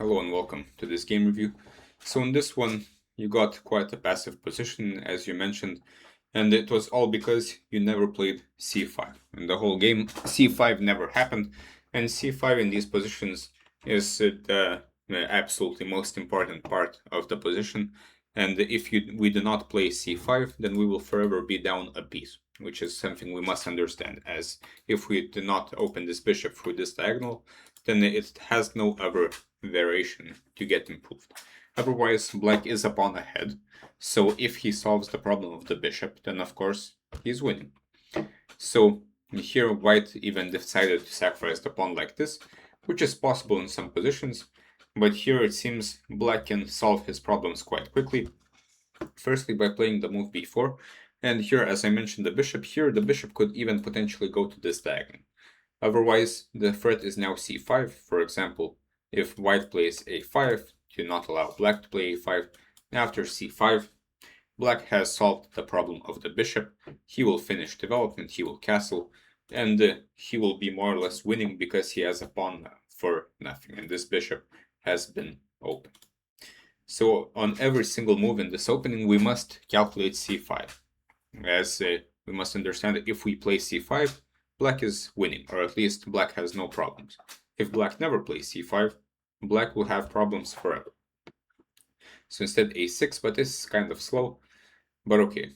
Hello and welcome to this game review. So in this one, you got quite a passive position, as you mentioned, and it was all because you never played c5. In the whole game, c5 never happened, and c5 in these positions is the absolutely most important part of the position. And if we do not play c5, then we will forever be down a piece, which is something we must understand, as if we do not open this bishop through this diagonal, then it has no other variation to get improved. Otherwise, black is a pawn ahead, so if he solves the problem of the bishop, then of course he's winning. So here white even decided to sacrifice the pawn like this, which is possible in some positions, but here it seems black can solve his problems quite quickly. Firstly, by playing the move b4, and here, as I mentioned, the bishop could even potentially go to this diagonal. Otherwise, the threat is now c5. For example, if white plays a5 to not allow black to play a5, after c5, black has solved the problem of the bishop. He will finish development, he will castle, and he will be more or less winning because he has a pawn for nothing, and this bishop has been opened. So on every single move in this opening, we must calculate c5, as we must understand that if we play c5, black is winning, or at least black has no problems. If black never plays c5, black will have problems forever. So instead a6, but this is kind of slow. But okay,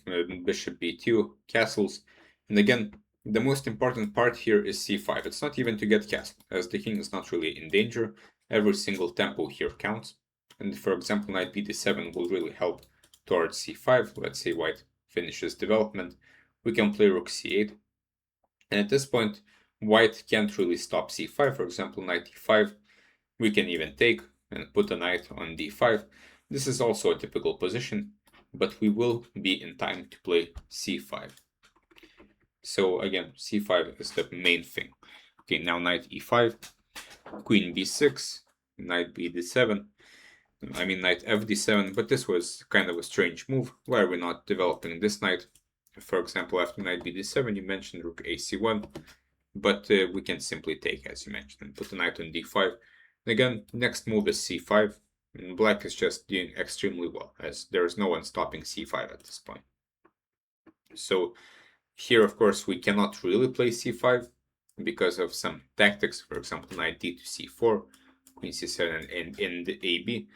bishop b2, castles. And again, the most important part here is c5. It's not even to get castled, as the king is not really in danger. Every single tempo here counts. And for example, knight b7 will really help towards c5. Let's say white finishes development. We can play rook c8. And at this point, white can't really stop c5. For example, knight e5. We can even take and put a knight on d5. This is also a typical position, but we will be in time to play c5. So again, c5 is the main thing. Okay, now knight e5, queen b6, knight bd7. I mean knight fd7, but this was kind of a strange move. Why are we not developing this knight? For example, after knight bd7, you mentioned rook ac1, but we can simply take, as you mentioned, and put the knight on d5. Again, next move is c5, and black is just doing extremely well, as there is no one stopping c5 at this point. So here, of course, we cannot really play c5 because of some tactics, for example, knight d to c4, queen c7 and ab.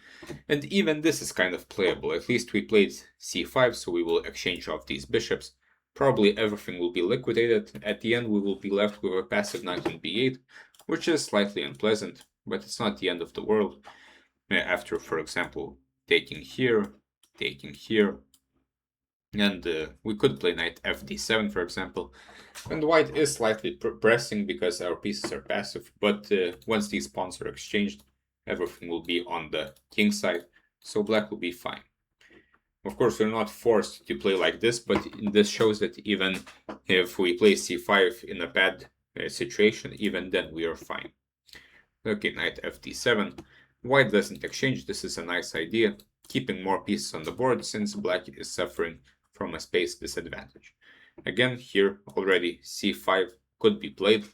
And even this is kind of playable. At least we played c5, so we will exchange off these bishops. Probably everything will be liquidated. At the end, we will be left with a passive knight on b8, which is slightly unpleasant, but it's not the end of the world. After, for example, taking here, and we could play knight fd7, for example. And white is slightly pressing because our pieces are passive, but once these pawns are exchanged, everything will be on the king side, so black will be fine. Of course, we're not forced to play like this, but this shows that even if we play c5 in a bad situation, even then we are fine. Okay, knight fd7. White doesn't exchange. This is a nice idea, keeping more pieces on the board since black is suffering from a space disadvantage. Again, here already c5 could be played.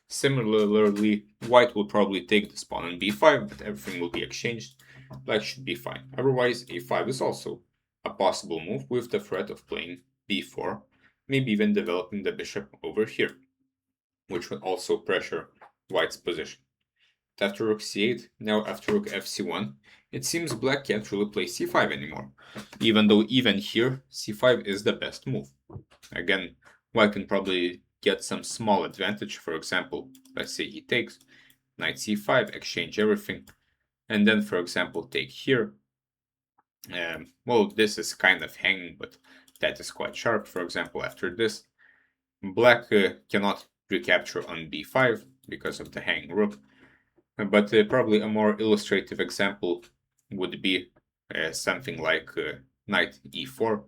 Similarly, white will probably take this pawn on b5, but everything will be exchanged. Black should be fine. Otherwise, a5 is also a possible move with the threat of playing b4, maybe even developing the bishop over here, which would also pressure white's position. After rook c8, now after rook fc1, it seems black can't really play c5 anymore, even though even here, c5 is the best move. Again, white can probably get some small advantage. For example, let's say he takes, knight c5, exchange everything, and then, for example, take here. Well, this is kind of hanging, but that is quite sharp. For example, after this, black cannot recapture on b5 because of the hanging rook. But probably a more illustrative example would be something like knight e4.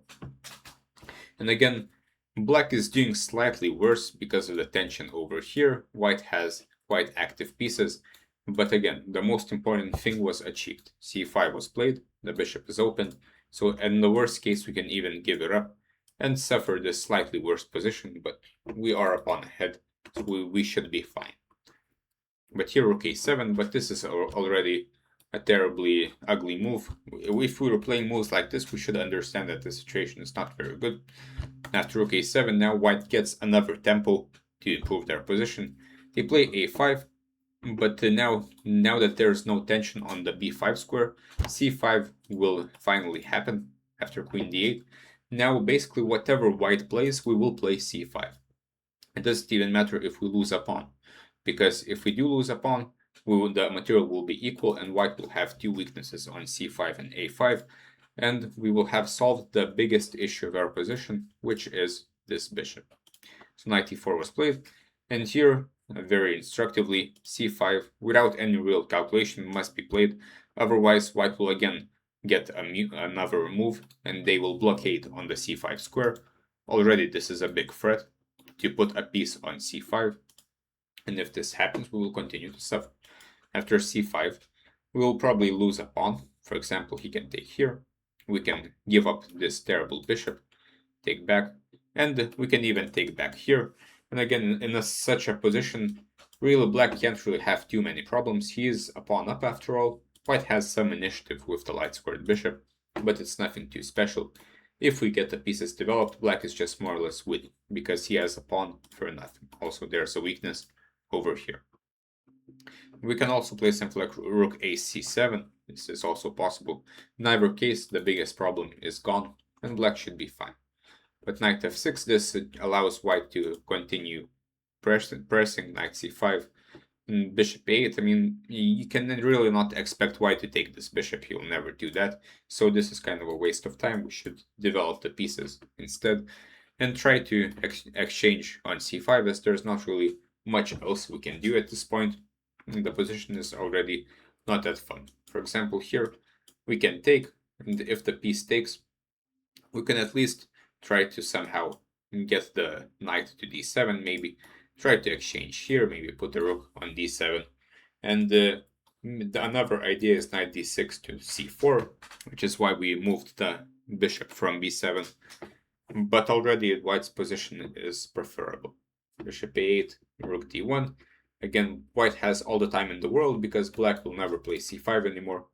And again, black is doing slightly worse because of the tension over here. White has quite active pieces. But again, the most important thing was achieved. c5 was played, the bishop is open. So in the worst case, we can even give it up and suffer this slightly worse position. But we are a pawn ahead, so we should be fine. But here rook a7, but this is already a terribly ugly move. If we were playing moves like this, we should understand that the situation is not very good. After rook a7, now white gets another tempo to improve their position. They play a5, but now that there's no tension on the b5 square, c5 will finally happen after queen d8. Now basically whatever white plays, we will play c5. It doesn't even matter if we lose a pawn, because if we do lose a pawn, the material will be equal and white will have two weaknesses on c5 and a5, and we will have solved the biggest issue of our position, which is this bishop. So knight e4 was played, and here, very instructively, c5, without any real calculation, must be played, otherwise white will again get another move, and they will blockade on the c5 square. Already this is a big threat to put a piece on c5, and if this happens, we will continue to suffer. After c5, we will probably lose a pawn. For example, he can take here. We can give up this terrible bishop, take back, and we can even take back here. And again, in such a position, really black can't really have too many problems. He is a pawn up after all. White has some initiative with the light squared bishop, but it's nothing too special. If we get the pieces developed, black is just more or less winning, because he has a pawn for nothing. Also, there's a weakness over here. We can also play something like rook a c7. This is also possible. In either case, the biggest problem is gone, and black should be fine. But knight f6, this allows white to continue pressing knight c5. And bishop a8, I mean, you can really not expect white to take this bishop, he'll never do that. So this is kind of a waste of time. We should develop the pieces instead and try to exchange on c5, as there's not really much else we can do at this point. The position is already not that fun. For example, here we can take, and if the piece takes, we can at least try to somehow get the knight to d7, maybe try to exchange here, maybe put the rook on d7. And another idea is knight d6 to c4, which is why we moved the bishop from b7. But already white's position is preferable. Bishop a8, rook d1. Again, white has all the time in the world because black will never play c5 anymore.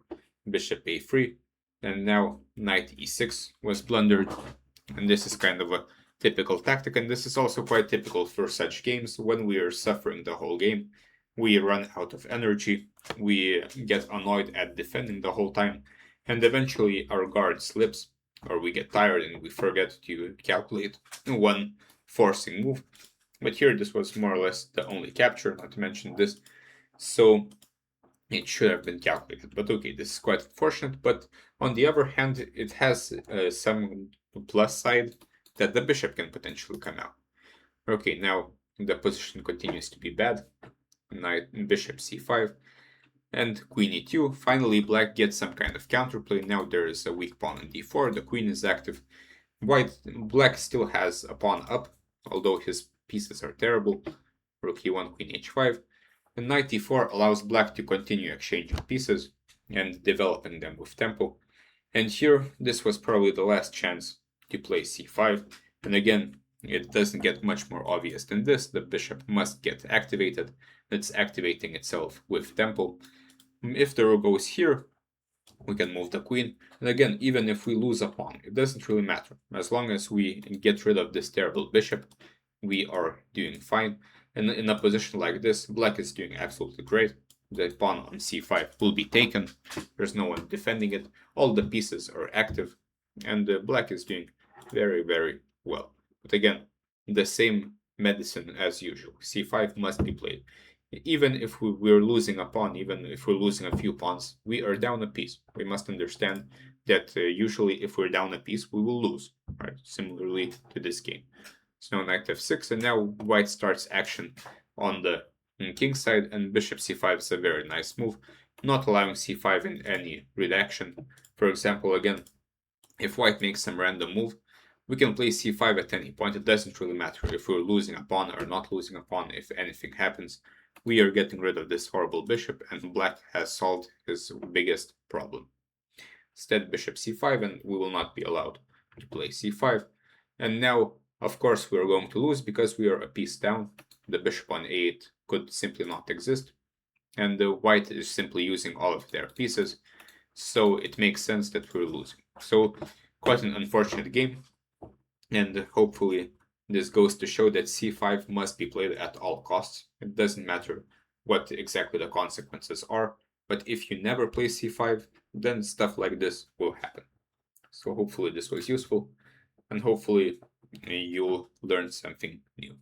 Bishop a3. And now knight e6 was blundered. And this is kind of a typical tactic, and this is also quite typical for such games. When we are suffering the whole game, we run out of energy, we get annoyed at defending the whole time, and eventually our guard slips, or we get tired and we forget to calculate one forcing move. But here this was more or less the only capture, not to mention this, so it should have been calculated. But okay, this is quite unfortunate, but on the other hand, it has some plus side that the bishop can potentially come out. Okay, now the position continues to be bad. Knight, bishop c5, and queen e2. Finally, black gets some kind of counterplay. Now there is a weak pawn on d4. The queen is active. Black still has a pawn up, although his pieces are terrible. Rook e1, queen h5. And knight e4 allows black to continue exchanging pieces and developing them with tempo. And here, this was probably the last chance to play c5. And again, it doesn't get much more obvious than this. The bishop must get activated. It's activating itself with tempo. If the rook goes here, we can move the queen. And again, even if we lose a pawn, it doesn't really matter. As long as we get rid of this terrible bishop, we are doing fine. And in a position like this, black is doing absolutely great. The pawn on c5 will be taken. There's no one defending it. All the pieces are active. And black is doing very, very well. But again, the same medicine as usual. c5 must be played. Even if we're losing a pawn, even if we're losing a few pawns, we are down a piece. We must understand that usually if we're down a piece, we will lose, right? Similarly to this game. So now knight f6, and now white starts action on the king side, and bishop c5 is a very nice move, not allowing c5 in any redaction. For example, again, if white makes some random move, we can play c5 at any point. It doesn't really matter if we're losing a pawn or not losing a pawn. If anything happens, we are getting rid of this horrible bishop, and black has solved his biggest problem. Instead, bishop c5, and we will not be allowed to play c5. And now, of course, we are going to lose because we are a piece down. The bishop on a8 could simply not exist. and the white is simply using all of their pieces, so it makes sense that we're losing. So quite an unfortunate game, and hopefully this goes to show that c5 must be played at all costs. It doesn't matter what exactly the consequences are, but if you never play c5, then stuff like this will happen. So hopefully this was useful, and hopefully you'll learn something new.